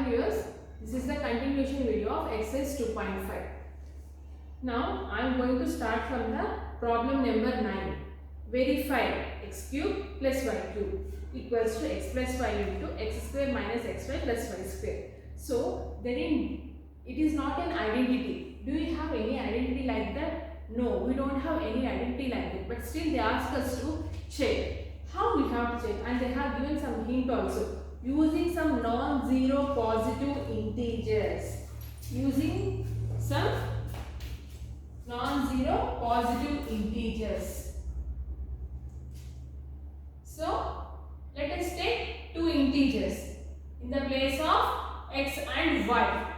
viewers, this is the continuation video of exercise 2.5. Now I am going to start from the problem number 9. Verify x cube plus y cube equals to x plus y into x square minus xy plus y square. So therein it is not an identity. Do you have any identity like that? No, we don't have any identity like that. But still they ask us to check. How we have to check? And they have given some hint also. Using some non-zero positive integers. Using some non-zero positive integers. So let us take two integers in the place of x and y.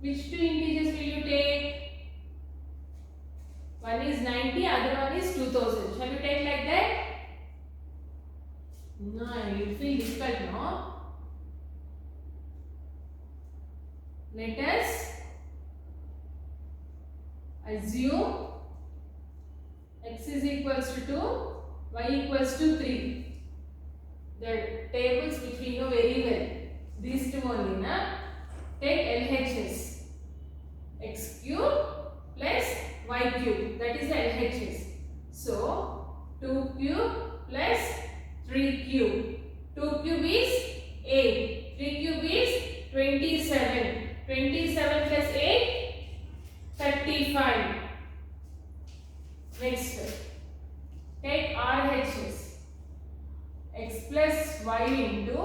Which two integers will you take? One is 90, other one is 2000. Shall you take like that? No, you feel difficult, no? Let us assume x is equals to 2, y equals to 3. The tables which we know very well. These two only, na? Take LHS. X cube plus y cube, that is the LHS. So 2 cube plus 3 cube. 2 cube is 8, 3 cube is 27. 27 plus 8, 35. Next, take RHS. X plus y into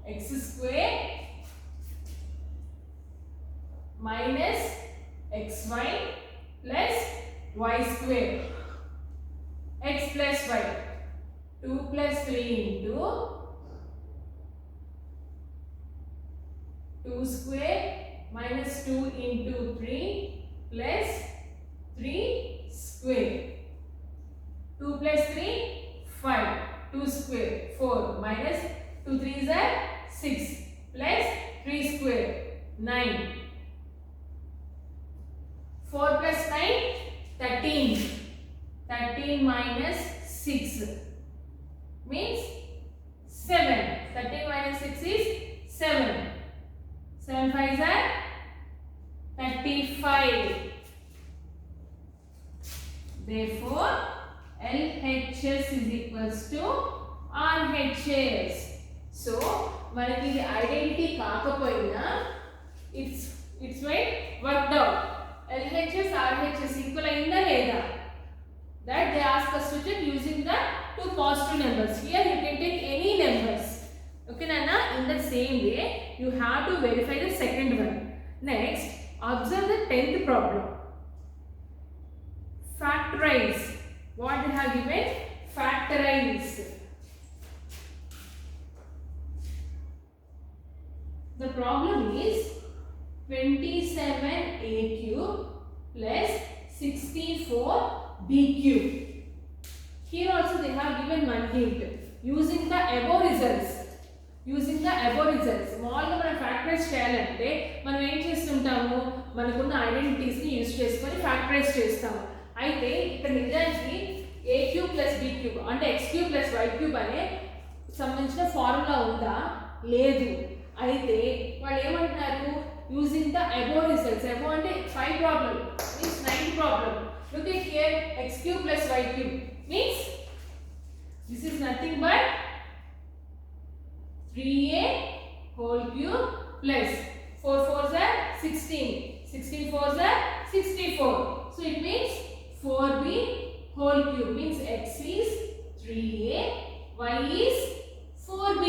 x square minus xy plus y square. X plus y. 2 plus 3 into 2 square minus 2 into 3 plus 3 square. 2 plus 3, 5. 2 square, 4 minus 2 3s are 6 plus 3 square, 9. 4 plus 9, 13. 13 minus 6 means 7. 13 minus 6 is 7. 7 5s are 35. Therefore, LHS is equals to RHS. So, మనకి ఇది identity కాకపోయినా it's been worked out. LHS RHS equal అయిందా లేదా? That they ask us to check using the two positive numbers. Here you can take any numbers. Okay, Nana? In the same way, you have to verify the second one. Next, observe the 10th problem. Factorize. What they have given? Factorize. The problem is 27a cube plus 64b cube. Here also they have given one hint. Using the above results. మామూలుగా మనం factorise చేయాలంటే మనం ఏం చేస్తుంటాము, మనకున్న ఐడెంటిటీస్ని use చేసుకొని factorise చేస్తాము. అయితే ఇక్కడ నిజానికి a cube plus b cube అంటే x cube plus y cube అనే సంబంధించిన ఫార్ములా ఉందా? లేదు. అయితే వాళ్ళు ఏమంటున్నారు, using the above results. Above అంటే 5 problem means 9 problem. Look at here x cube plus y cube means this is nothing but 3a whole cube plus 4 4s are 16. 16 4s are 64. So it means 4b whole cube means x is 3a, y is 4b.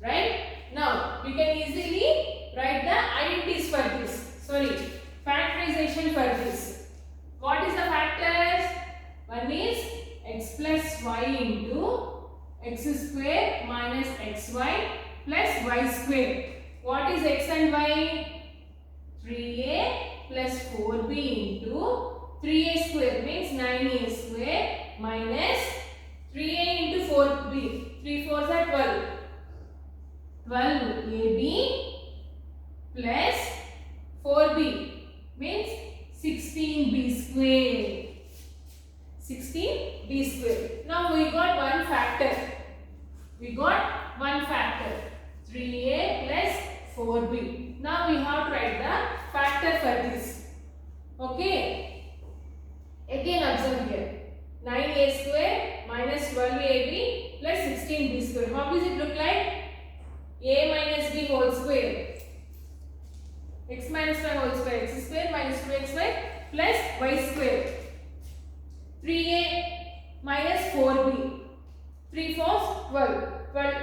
Right? Now we can easily write the identities for this. Factorization for this. What is the factors? One is x plus y into x square minus xy plus y square. What is x and y? 3a plus 4b into 3a square means 9a square minus 3a into 4b. 3 4s are 12. 12ab plus 4b means 16b square. 16b square. Now we got one factor. We got one factor. 3a plus 4b. Now we have to write the factor for this. Okay. Again observe here. 9a square minus 12ab plus 16b square. How does it look like? A minus b whole square. X minus y whole square. X square minus 2xy plus y square. 3a minus 4b. 3 4s 12. 12.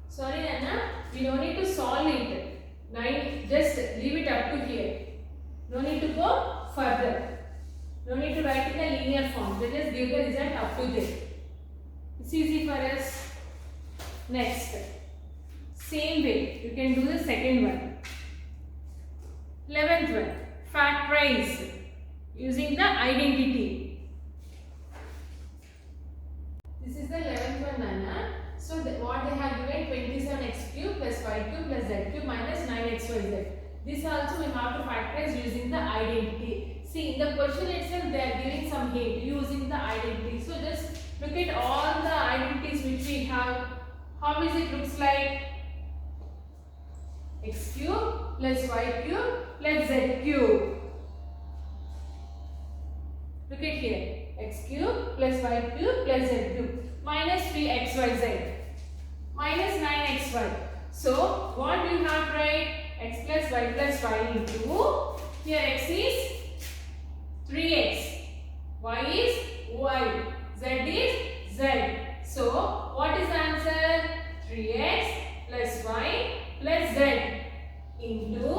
Sorry Nana, we don't need to solve it. 9, just leave it up to here. No need to go further. No need to write in a linear form. Let us give the result up to there. It's easy for us. Next. Same way, you can do the second one. 11th one. Factorize using the identity. This is the 11th one, Nana. So what they have given 27x cube plus y cube plus z cube minus 9xyz. This also we have to factorize using the identity. See, in the question itself they are giving some hint using the identity. So just look at all the identities which we have. How is it looks like? X cube plus y cube plus z cube. Look at here. X cube plus y cube plus z cube minus 3xyz minus 9xy. So what do you have to write? X plus y into here x is 3x, y is y, z is z. So what is the answer? 3x plus y plus z into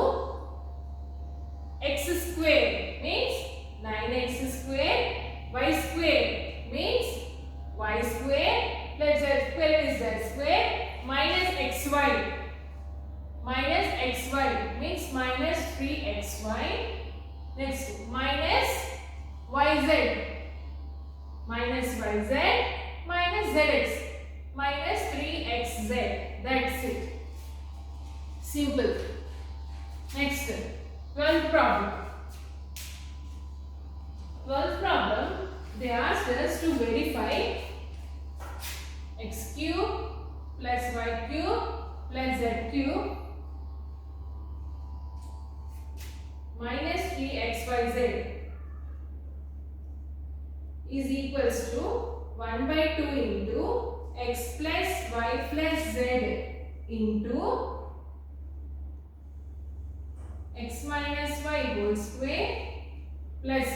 x square means 9x square, y square means y square plus z square is z square minus xy. Minus xy means minus 3xy. Next minus yz. Minus yz minus zx minus 3xz. That's it. Simple. Next, 12th problem. 12th problem, they asked us to verify x cube plus y cube plus z cube minus 3xyz is equals to 1 by 2 into x plus y plus z into x minus y whole square plus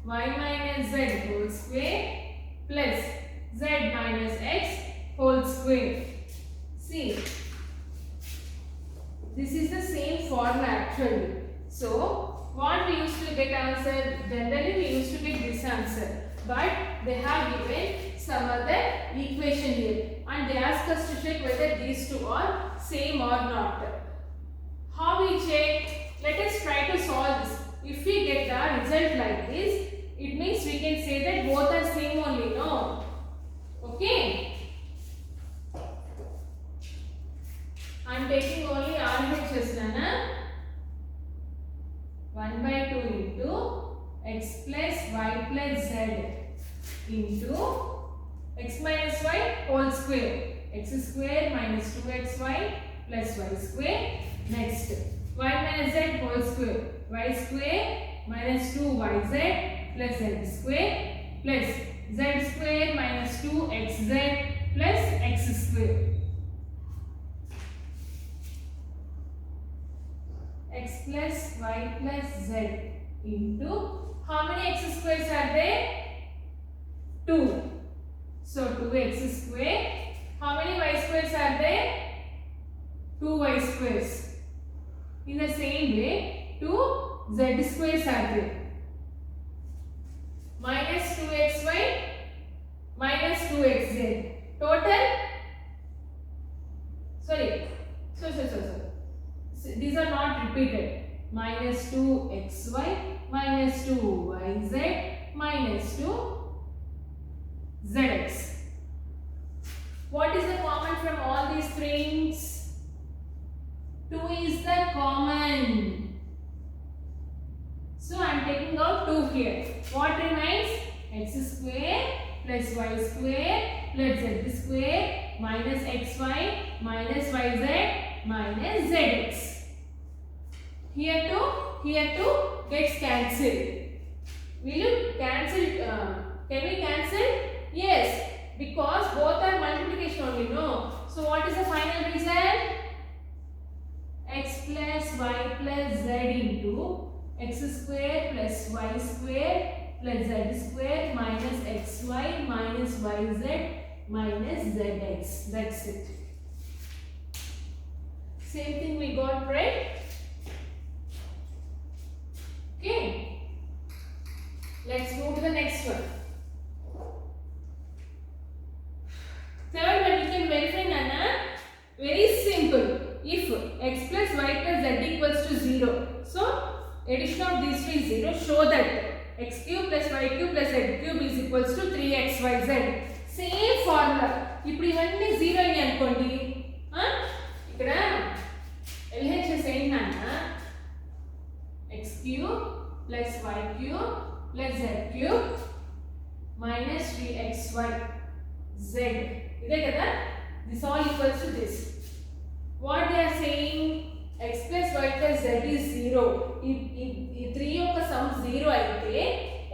y minus z whole square plus z minus x whole square. See, this is the same formula actually. So, what we used to get answer, generally we used to get this answer. But they have given some other equation here. And they ask us to check whether these two are same or not. How we check? Let us try to solve this. If we get the result like this, it means we can say that both are same only, no? Okay? I am taking only RHS, Nana. 1 by 2 into x plus y plus z into x minus y whole square. X square minus 2xy plus y square. Next, y minus z whole square. Y square minus 2yz plus z square plus z square minus 2xz plus x square. X plus y plus z into how many x squares are there? 2. So 2x square. How many y squares are there? 2y squares. In the same way, 2 z squares are there. Minus 2xy minus 2xz. Total? Sorry. These are not repeated. Minus 2xy minus 2yz minus 2zx. What is the common from all these things? 2 is the common. So I am taking out 2 here. What remains? X square plus y square plus z square minus xy minus yz minus zx. Here to gets cancelled. Will you cancel? Can we cancel? Yes, because both are multiplication only. No. So what is the final result? X plus y plus z into x square plus y square plus z square minus xy minus yz minus zx. That's it. Same thing we got, right? Okay. Let's move to the next one. Third one you can verify, Nana. Very simple. If x plus y plus z equals to 0, so addition of these three is 0. Show that x cube plus y cube plus z cube is equals to 3xyz. Same formula. ఇప్పుడు ఇవన్నీ 0 అని అనుకోండి. ఇక్కడ LHS ఏంటన్నా x cube plus y cube plus z cube minus 3xy z. ఇదే కదా? This all equals to this. What they are saying? X plus y plus z is 0. ఈ 3 యొక్క sum 0 అయితే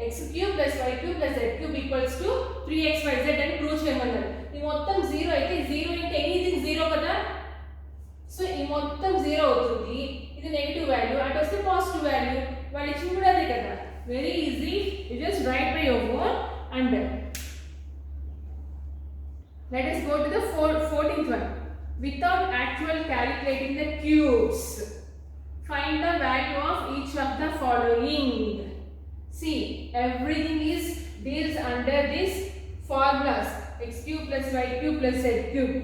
x cube plus y cube plus z cube equals to 3xyz అని prove చేయమన్నారు. ఈ మొత్తం 0 అయితే 0 into anything 0 కదా? సో ఈ మొత్తం 0 అవుతుంది. ఇది నెగటివ్ వాల్యూ, అటు వస్తే పాజిటివ్ వాల్యూ. వాళ్ళు ఇచ్చింది కూడా అదే కదా. Very easy. You just right by your own and let us go to the 14th one. Without actual calculating the cubes, find the value of each of the following. See, everything is deals under this formulas: x cube plus y cube plus z cube.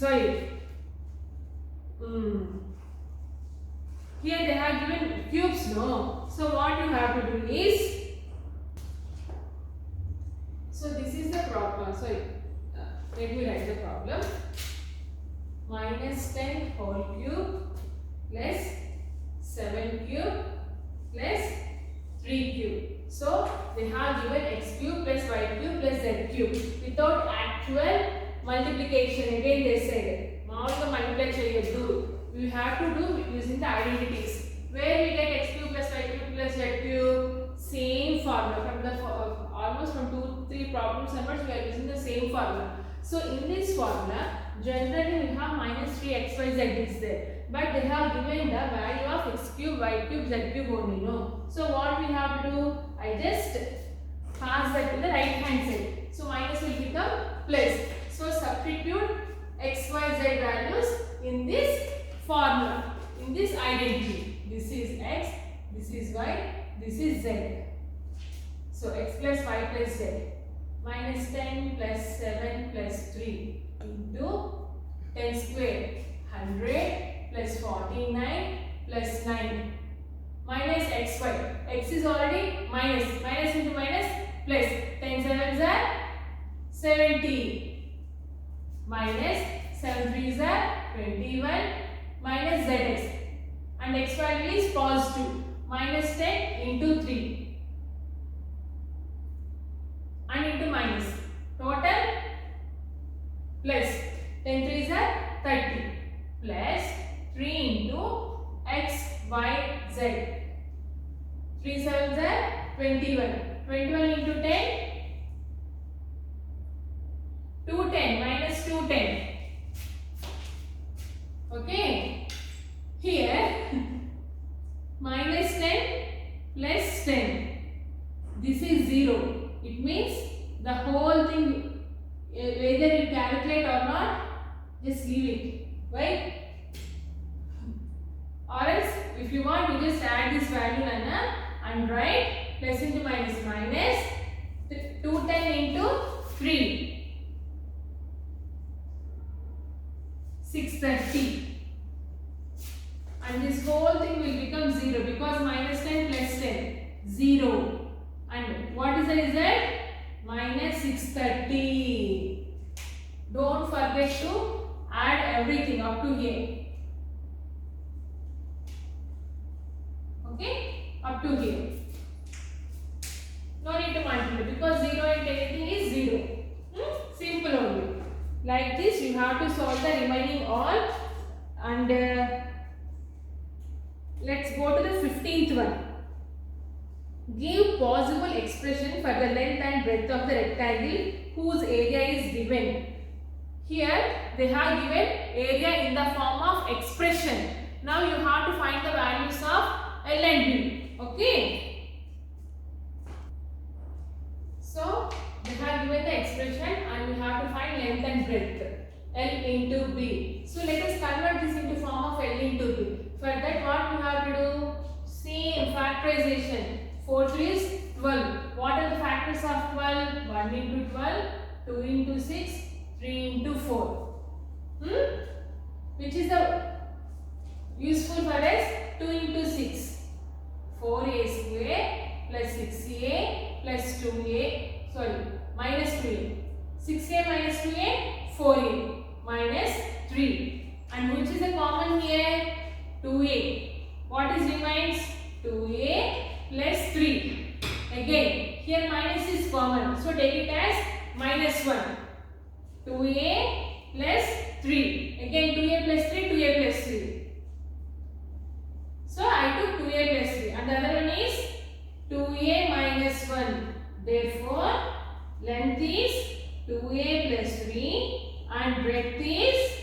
Sorry. Here they have given cubes, no? So what you have to do is, so this is the problem. Sorry, let me write the problem. Minus 10 whole cube plus 7 cube plus 3 cube. So they have given x cube plus y cube plus z cube without actual multiplication. Again they said, మామూలుగా multiply చేయొద్దు. We have to do using the identities. Where we get x cube plus y cube plus z cube? Same formula from the almost from 2-3 problems onwards we are using the same formula. So in this formula, generally we have minus 3xyz is there, but they have given the value of x cube, y cube, z cube only. No. So what we have to do? I just pass that to the right hand side. So minus will become plus. So substitute x, y, z values in this formula, in this identity. This is x, this is y, this is z. So x plus y plus z. Minus 10 plus 7 plus 3 into 10 square 100 plus 49 plus 9 minus xy. X is already minus into minus plus 10 sevens are 70 minus 7 threes are 21 minus zx, and x value is positive. Minus 10 into 3 and into minus, total plus 10 threes are 30 plus 3 into x, y, z. 3 sevens are 21. 21 into 10, 210 minus 210. Okay. Here minus 10 plus 10. This is 0. It means the whole thing, whether you calculate or not, just leave it. Why? Or else, if you want, you just add this value and write plus into minus minus 210 into 3, 630. And this whole thing will become 0 because minus 10 plus 10, 0. And what is the result? Minus 630. Don't forget to add everything up to here. Okay, up to here. No need to multiply because 0 and anything is 0. Simple only. Like this you have to solve the remaining all, and let's go to the 15th one. Give possible expression for the length and breadth of the rectangle whose area is given. Here they have given area in the form of expression. Now you have to find the values of L and B. Okay. So they have given the expression and we have to find length and breadth. L into B. So let us convert this into form of L into B. For that what we have to do? Same factorization. 4 3 is 12. What are the factors of 12? 1 into 12, 2 into 6, 3 into 4. Which is the useful for us? 2 into 6. 4a square plus 6a plus 2a, sorry, minus 2a. 6a minus 2a, 4a minus 3. And which is the common here? 2a. What is remains? 2a plus 3. Again, here minus is common. So take it as minus 1. 2a plus 3. Again 2a plus 3, 2a plus 3. So I took 2a plus 3. And the other one is 2a minus 1. Therefore, length is 2a plus 3 and breadth is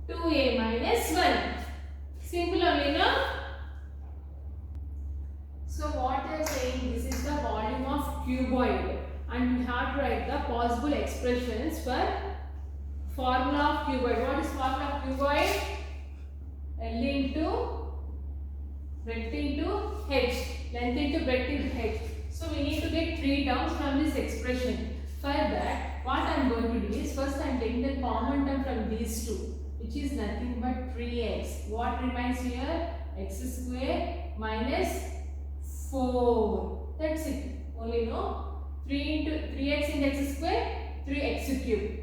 2a minus 1. Simple only, no? So what they are saying, this is the volume of cuboid and we have to write the possible expressions for formula of cuboid. What is formula of cuboid? L into breadth into h, length into breadth into h. So we need to get 3 terms from this expression. For that, what I am going to do is first I am taking the common term from these two, which is nothing but 3x. What remains here? X square minus 4. That's it. Only no. 3x into x square, 3x cube.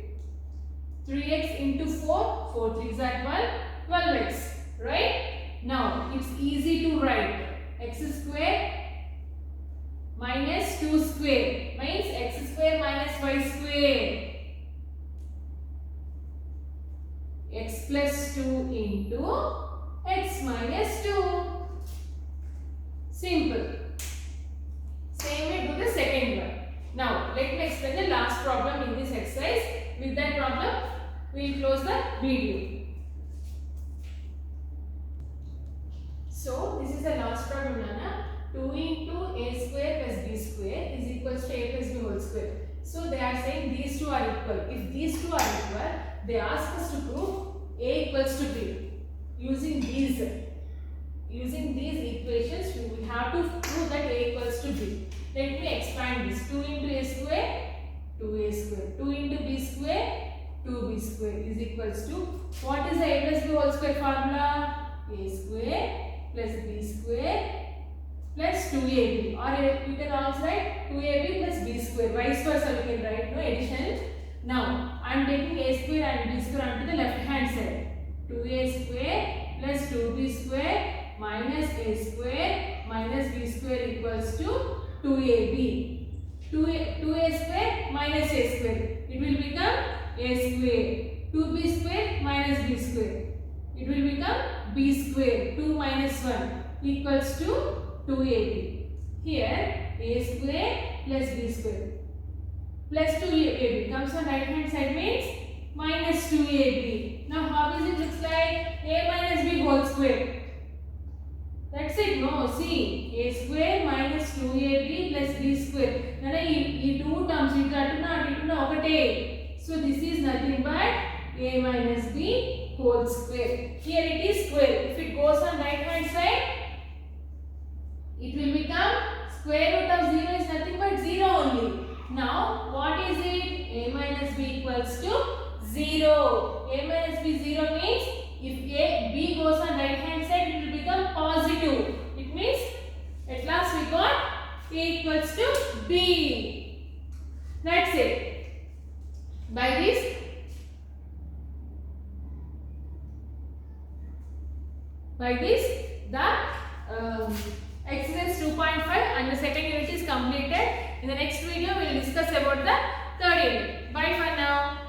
3x into 4, 4 3s are 12, 12x. Right? Now it's easy to write. X square minus 2 square means x square minus y square. X plus 2 into x minus 2. Simple. Same way do the second one. Now let me explain the last problem in this exercise. With that problem we will close the video. So this is the last problem, Nana. 2 into a square plus b square is equals to a plus b whole square. So they are saying these two are equal. If these two are equal, they ask us to prove a equals to b. Using these equations, we have to prove that a equals to b. Let me expand this. 2 into a square, 2a square. 2 into b square, 2b square is equals to, what is the a plus b whole square formula? A square plus b square plus 2ab, or you can also write 2ab plus b square, vice versa we can write, no addition. Now I am taking a square and b square onto the left hand side. 2a square plus 2b square minus a square minus b square equals to 2ab. 2a square minus a square, it will become a square. 2b square minus b square, it will become b square. 2 minus 1 equals to 2ab. Here a square plus b square plus 2ab comes on right hand side means minus 2ab. Now how is it looks like? A minus b whole square. That's it. No, see, a square minus 2ab plus b square. Nana, ee two terms ituna okate. So this is nothing but a minus b whole square. Here it is square. If it goes on right hand side, it will become square root of 0 is nothing but 0 only. Now what is it? A minus b equals to 0. A minus b 0 means if b goes on right hand side, it will become positive. It means at last we got a equals to b. That's it. By this Like this, the exercise 2.5 and the second unit is completed. In the next video, we will discuss about the third unit. Bye for now.